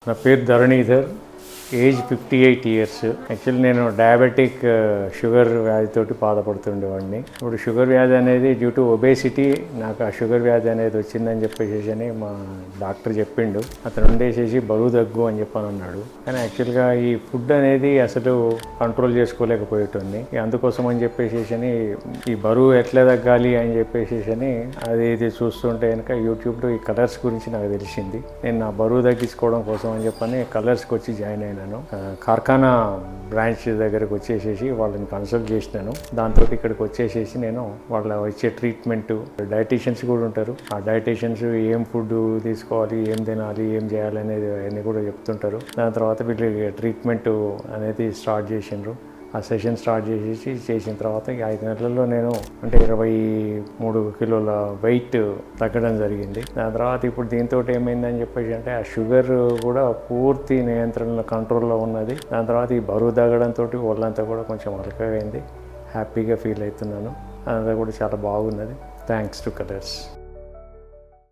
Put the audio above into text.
నా పేరు Dharanidhar, age 58 years. Actually నేను డయాబెటిక్ షుగర్ వ్యాధితోటి బాధపడుతుండేవాడిని. ఇప్పుడు షుగర్ వ్యాధి అనేది డ్యూ టు ఒబేసిటీ నాకు ఆ షుగర్ వ్యాధి అనేది వచ్చిందని చెప్పేసి మా డాక్టర్ చెప్పిండు. అతను ఉండేసేసి బరువు దగ్గు అని చెప్పని అన్నాడు. కానీ యాక్చువల్గా ఈ ఫుడ్ అనేది అసలు కంట్రోల్ చేసుకోలేకపోయేటోని. అందుకోసం అని చెప్పేసి ఈ బరువు ఎట్లా తగ్గాలి అని చెప్పేసి అది ఇది చూస్తుంటే కనుక యూట్యూబ్లో ఈ కలర్స్ గురించి నాకు తెలిసింది. నేను నా బరువు తగ్గించుకోవడం కోసం అని చెప్పని కలర్స్కి వచ్చి జాయిన్ అయినాను. కార్ఖానా బ్రాంచ్ దగ్గరకు వచ్చేసేసి వాళ్ళని కన్సల్ట్ చేసినాను. దాంతో ఇక్కడికి వచ్చేసేసి నేను వాళ్ళ వచ్చే ట్రీట్మెంట్, డైటీషియన్స్ కూడా ఉంటారు. ఆ డైటీషియన్స్ ఏం ఫుడ్ తీసుకోవాలి, ఏం తినాలి, ఏం చేయాలి అనేది అన్నీ కూడా చెప్తుంటారు. దాని తర్వాత వీళ్ళకి ట్రీట్మెంట్ అనేది స్టార్ట్ చేసిండ్రు. ఆ సెషన్ స్టార్ట్ చేసిన తర్వాత 5 నెలల్లో నేను 23 కిలోల వెయిట్ తగ్గడం జరిగింది. దాని తర్వాత ఇప్పుడు దీంతో ఏమైందని చెప్పేసి ఆ షుగర్ కూడా పూర్తి నియంత్రణలో కంట్రోల్లో ఉన్నది. దాని తర్వాత ఈ బరువు తగ్గడంతో ఒళ్ళంతా కూడా కొంచెం అలకగా అయింది. హ్యాపీగా ఫీల్ అవుతున్నాను. అదంతా కూడా చాలా బాగున్నది. Thanks to colours.